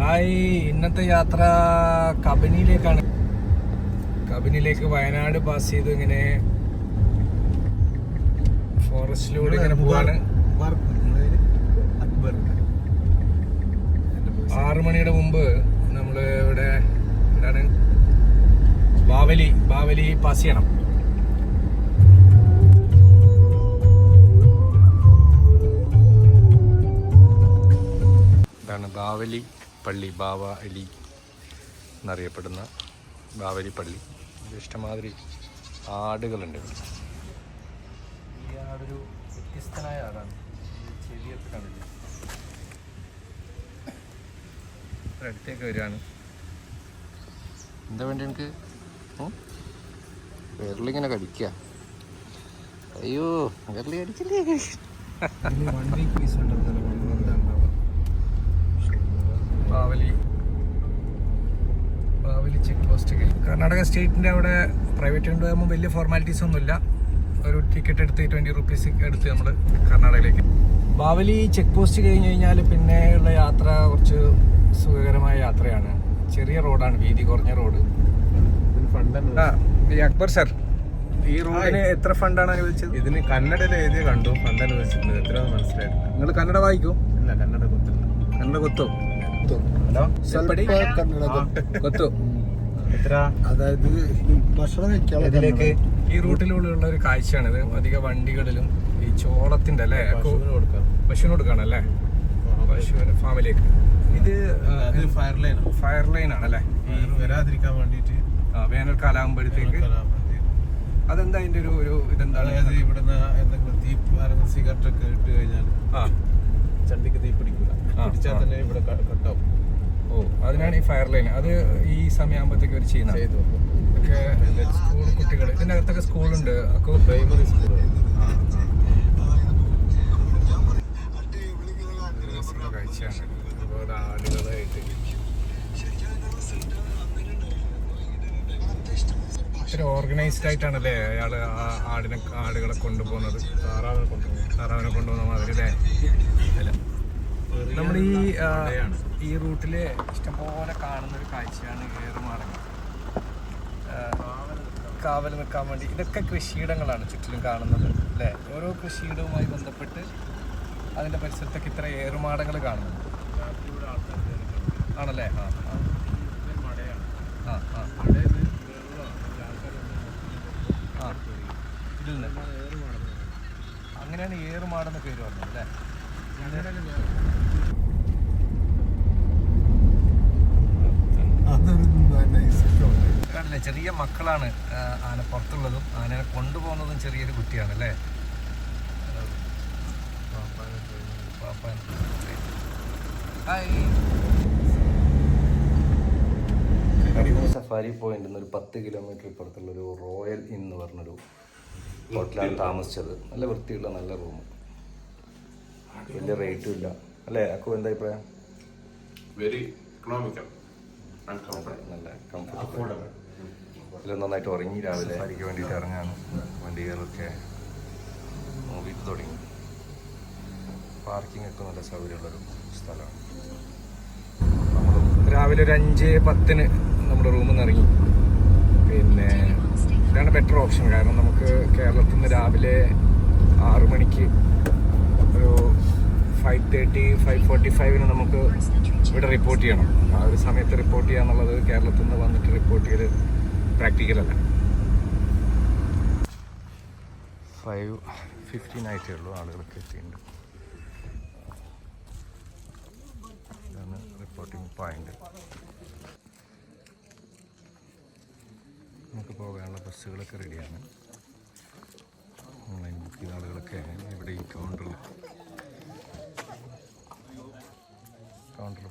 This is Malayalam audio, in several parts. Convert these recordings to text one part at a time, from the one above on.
ഹായ്, ഇന്നത്തെ യാത്ര കബനിയിലേക്കാണ്. കബനിയിലേക്ക് വയനാട് പാസ് ചെയ്ത് ഇങ്ങനെ ഫോറസ്റ്റിലൂടെ ഇങ്ങനെ പോവാണ്. 6 മണിയുടെ മുമ്പ് നമ്മള് ഇവിടെ എന്താണ് ബാവലി പാസ് ചെയ്യണം. ഇതാണ് ബാവലി പള്ളി, ബാവ അലി എന്നറിയപ്പെടുന്ന ബാവലി പള്ളി. ഇഷ്ടമാതിരി ആടുകളുണ്ട് ഇവിടെ. ഈ ആടൊരു വ്യത്യസ്തനായ ആടാണ്. ചെവിയൊക്കെ കണ്ടില്ല, അടുത്തേക്ക് വരികയാണ്. എന്താ വേണ്ടി എനിക്ക് വിരലിങ്ങനെ കടിക്കുക. അയ്യോ, വിരലി കടിച്ചില്ലേ? Bavali check post. കർണാടക സ്റ്റേറ്റിൻ്റെ അവിടെ പ്രൈവറ്റ് കൊണ്ട് പോകുമ്പോൾ വലിയ ഫോർമാലിറ്റീസ് ഒന്നുമില്ല. ഒരു ടിക്കറ്റ് എടുത്ത് 20 rupees എടുത്ത് നമ്മൾ കർണാടകയിലേക്ക്. ബാവലി ചെക്ക് പോസ്റ്റ് കഴിഞ്ഞ് കഴിഞ്ഞാൽ പിന്നെയുള്ള യാത്ര കുറച്ച് സുഖകരമായ യാത്രയാണ്. ചെറിയ റോഡാണ്, വീതി കുറഞ്ഞ റോഡ്. അക്ബർ സർ, ഈ റോഡിന് എത്ര ഫണ്ടാണ് അനുവദിച്ചത്? ഇതിന് കന്നഡയിൽ എഴുതി കണ്ടു, ഫണ്ട് അനുവദിച്ചിട്ടുണ്ട്. എത്ര മനസ്സിലായിട്ടില്ല. നിങ്ങൾ കന്നഡ വായിക്കും? ഇല്ല, കന്നഡ കൊത്തില്ല. കന്നഡ കൊത്തോ? ഹലോ, കൊത്തോ? എത്ര? അതായത് ഭക്ഷണം കഴിക്കാൻ ഈ റൂട്ടിലുള്ള ഒരു കാഴ്ചയാണ് ഇത്. അധിക വണ്ടികളിലും ഈ ചോളത്തിന്റെ അല്ലേ, പശുവിന് കൊടുക്കാണല്ലേ, പശുവിന് ഫാമിലേക്ക്. ഇത് ഫയർ ലൈൻ ആണല്ലേ, വരാതിരിക്കാൻ വേണ്ടിട്ട്. വേനൽക്കാലം ആകുമ്പോഴത്തേക്ക്. അതെന്താ അതിന്റെ ഒരു ഇതെന്താണ്? ഇവിടുന്ന് എന്തെങ്കിലും തീ സിഗരറ്റ് ഒക്കെ ഇട്ട് കഴിഞ്ഞാൽ ചണ്ടിക്ക് തീ പിടിക്കില്ല. പിടിച്ചാൽ തന്നെ ഇവിടെ കട്ടാവും. ഓ, അതിനാണ് ഈ ഫയർ ലൈൻ. അത് ഈ സമയമാകുമ്പോഴത്തേക്ക് അവർ ചെയ്യുന്നത്. ഒക്കെ സ്കൂൾ കുട്ടികൾ, ഇതിൻ്റെ അകത്തൊക്കെ സ്കൂളുണ്ട്. ഒക്കെ പ്രൈമറി സ്കൂൾ കാഴ്ചയാണ്. ഒരുപാട് ആളുകളായിട്ട് ഇത്ര ഓർഗനൈസ്ഡ് ആയിട്ടാണല്ലേ അയാൾ ആടുകളെ കൊണ്ടുപോകുന്നത്. താറാവിനെ കൊണ്ടുപോകുന്ന മാതിരി അല്ലേ? അല്ല, നമ്മൾ ഈ റൂട്ടില് ഇഷ്ടംപോലെ കാണുന്ന ഒരു കാഴ്ചയാണ് ഏറുമാടങ്ങൾ. കാവൽ നിൽക്കാൻ വേണ്ടി. ഇതൊക്കെ കൃഷിയിടങ്ങളാണ് ചുറ്റിലും കാണുന്നത് അല്ലേ? ഓരോ കൃഷിയിടവുമായി ബന്ധപ്പെട്ട് അതിൻ്റെ പരിസരത്തൊക്കെ ഇത്ര ഏറുമാടങ്ങൾ കാണുന്നുണ്ട് ആണല്ലേ? ഇതിൽ നിന്ന് അങ്ങനെയാണ് ഏറുമാടെന്ന് പേര് പറഞ്ഞത് അല്ലേ? അല്ലേ, ചെറിയ മക്കളാണ് ആന പുറത്തുള്ളതും ആനനെ കൊണ്ടുപോകുന്നതും ചെറിയൊരു കുട്ടിയാണ് അല്ലേ? സഫാരി പോയിന്റ് ഒരു 10 കിലോമീറ്റർ ഇപ്പുറത്തുള്ള ഒരു റോയൽ ഇൻ എന്ന് പറഞ്ഞൊരു ഹോട്ടലാണ് താമസിച്ചത്. നല്ല വൃത്തിയുള്ള നല്ല റൂം, വലിയ റേറ്റും ഇല്ല അല്ലേ? അക്കു എന്താ അഭിപ്രായം? വെരി എക്കണോമിക്കൽ, നല്ല കംഫർട്ടബിൾ. ഇതിൽ നന്നായിട്ട് ഉറങ്ങി. രാവിലെ സഫാരിക്ക് വേണ്ടിയിട്ട് ഇറങ്ങാണ്. വണ്ടികളൊക്കെ മൂവിയിട്ട് തുടങ്ങി. പാർക്കിംഗ് ഒക്കെ നല്ല സൗകര്യമുള്ളൊരു സ്ഥലമാണ്. നമ്മൾ രാവിലെ ഒരു 5:10 നമ്മുടെ റൂമിൽ നിന്ന് ഇറങ്ങി. പിന്നെ ഇതാണ് ബെറ്റർ ഓപ്ഷൻ. കാരണം നമുക്ക് കേരളത്തിൽ നിന്ന് രാവിലെ 6 മണിക്ക് ഒരു 5:30, 5:45 നമുക്ക് ഇവിടെ റിപ്പോർട്ട് ചെയ്യണം. ആ ഒരു സമയത്ത് റിപ്പോർട്ട് ചെയ്യുക എന്നുള്ളത് കേരളത്തിൽ നിന്ന് വന്നിട്ട് റിപ്പോർട്ട് ചെയ്ത് പ്രാക്ടിക്കലല്ല. 5:15 ആയിട്ടേ ഉള്ളൂ, ആളുകളൊക്കെ എത്തിയിട്ടുണ്ട്. ഇതാണ് റിപ്പോർട്ടിംഗ് പോയിന്റ്. നമുക്ക് പോകാനുള്ള ബസ്സുകളൊക്കെ റെഡിയാണ്. ഓൺലൈൻ ബുക്ക് ചെയ്ത ആളുകളൊക്കെ ഇവിടെ ഈ കൗണ്ടറിൽ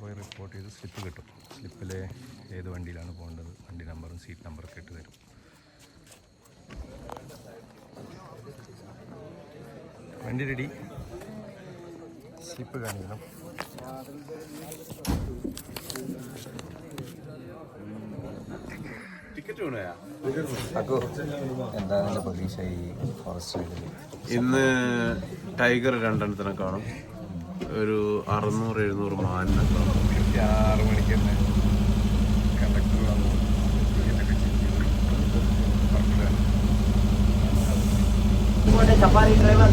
പോയി റിപ്പോർട്ട് ചെയ്ത് സ്ലിപ്പ് കിട്ടും. സ്ലിപ്പിൽ ഏത് വണ്ടിയിലാണ് പോകേണ്ടത്, വണ്ടി നമ്പറും സീറ്റ് നമ്പറൊക്കെ ഇട്ട് തരും. വണ്ടി റെഡി, സ്ലിപ്പ് കാണിക്കണം. എന്താണ് പ്രതീക്ഷ ഈ ഫോറസ്റ്റ്? ഇന്ന് ടൈഗർ 2 കാണും, ഒരു 600-700 മാലിനുണ്ടാവും. 6 മണിക്ക് തന്നെ കണ്ടക്ടർ വന്നു ടിക്കറ്റൊക്കെ ചെക്ക് ചെയ്ത് പുറപ്പെടുകയാണ്. Safari driver,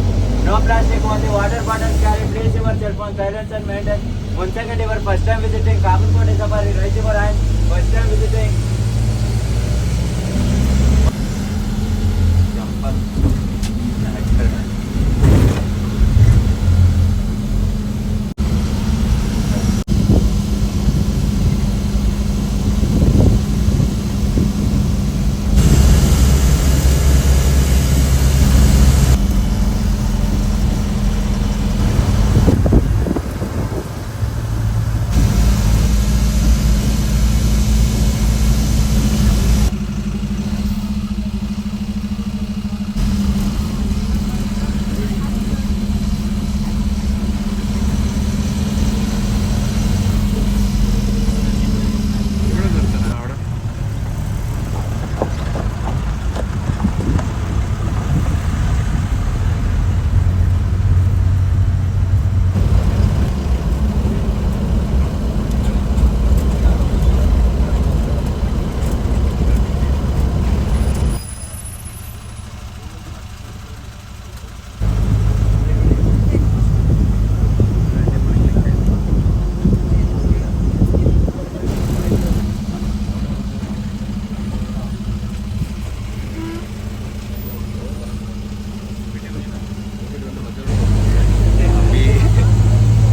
no plastic on the water bottle carry. Please your cell phone silence and maintain. Once again, your first time visiting Kamalkote Safari, raise your hand. First time visiting.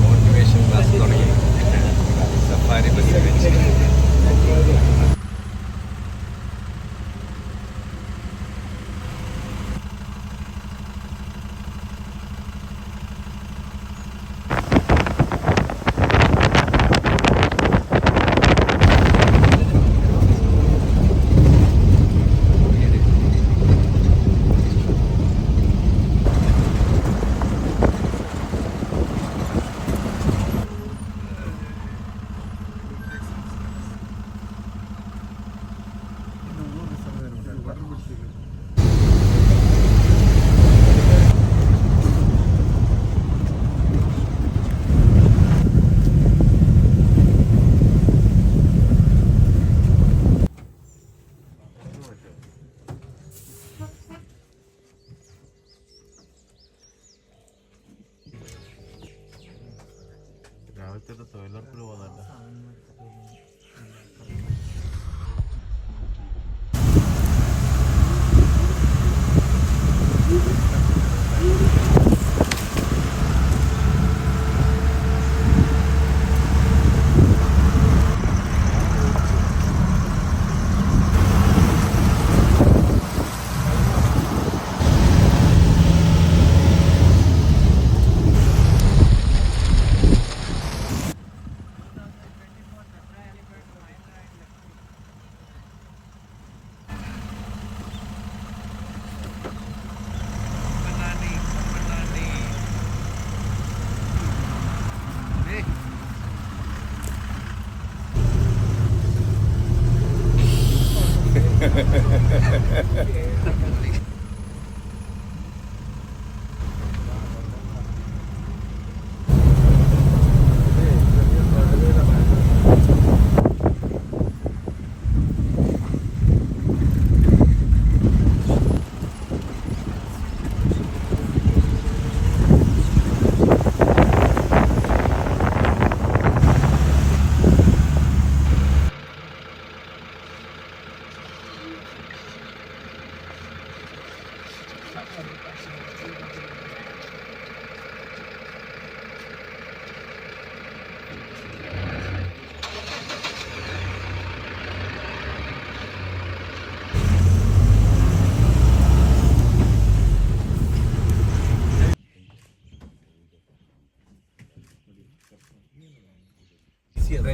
Motivation class തുടങ്ങി സഫാരി ബസ് വെച്ച്. രാവിലത്തെ തൊഴിലുറപ്പിൽ പോകുന്നുണ്ട്.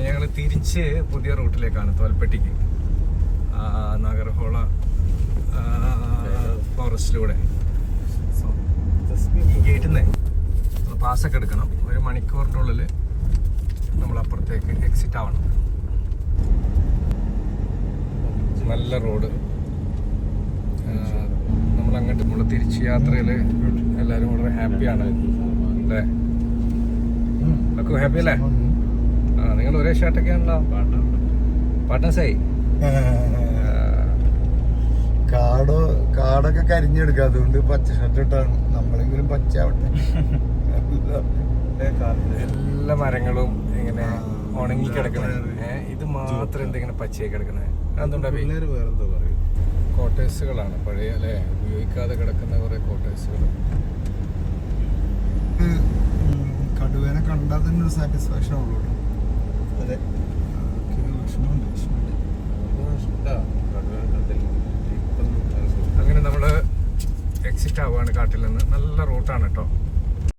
ഞങ്ങൾ തിരിച്ച് പുതിയ റൂട്ടിലേക്കാണ്, തോൽപ്പെട്ടിക്ക്, നാഗർഹോള ഫോറസ്റ്റിലൂടെ. ഈ ഗേറ്റിൽ നിന്ന് പാസ്സൊക്കെ എടുക്കണം. 1 മണിക്കൂറിൻ്റെ ഉള്ളിൽ നമ്മൾ അപ്പുറത്തേക്ക് എക്സിറ്റ് ആവണം. നല്ല റോഡ്. നമ്മൾ അങ്ങോട്ട് തിരിച്ച് യാത്രയിൽ എല്ലാവരും വളരെ ഹാപ്പിയാണ് അല്ലേ? ഒക്കെ ഹാപ്പി അല്ലേ? ആ, നിങ്ങൾ ഒരേ ഷർട്ടൊക്കെ ആണല്ലോ. പാർട്ട്നേഴ്സായി. കാടൊക്കെ കരിഞ്ഞെടുക്കുക, അതുകൊണ്ട് പച്ച ഷർട്ട് ഇട്ടാണ്. നമ്മളെങ്കിലും പച്ച ആവട്ടെ. എല്ലാ മരങ്ങളും ഇങ്ങനെ ഉണങ്ങി കിടക്കണേ. ഇത് മാത്രം എന്തെങ്കിലും പച്ചയായി കിടക്കണേ. അതെന്തുണ്ടാ? വേറെന്തോ പറയും, കോട്ടേഴ്സുകളാണ് പഴയ അല്ലേ, ഉപയോഗിക്കാതെ കിടക്കുന്ന കുറെ കോട്ടേഴ്സുകൾ. കടുവേനെ കണ്ടാൽ തന്നെ ഒരു സാറ്റിസ്ഫാക്ഷൻ ഉള്ളൂ. അതെ. അങ്ങനെ നമ്മള് എക്സിറ്റ് ആവുകയാണ് കാട്ടിൽ നിന്ന്. നല്ല റൂട്ടാണ് കേട്ടോ.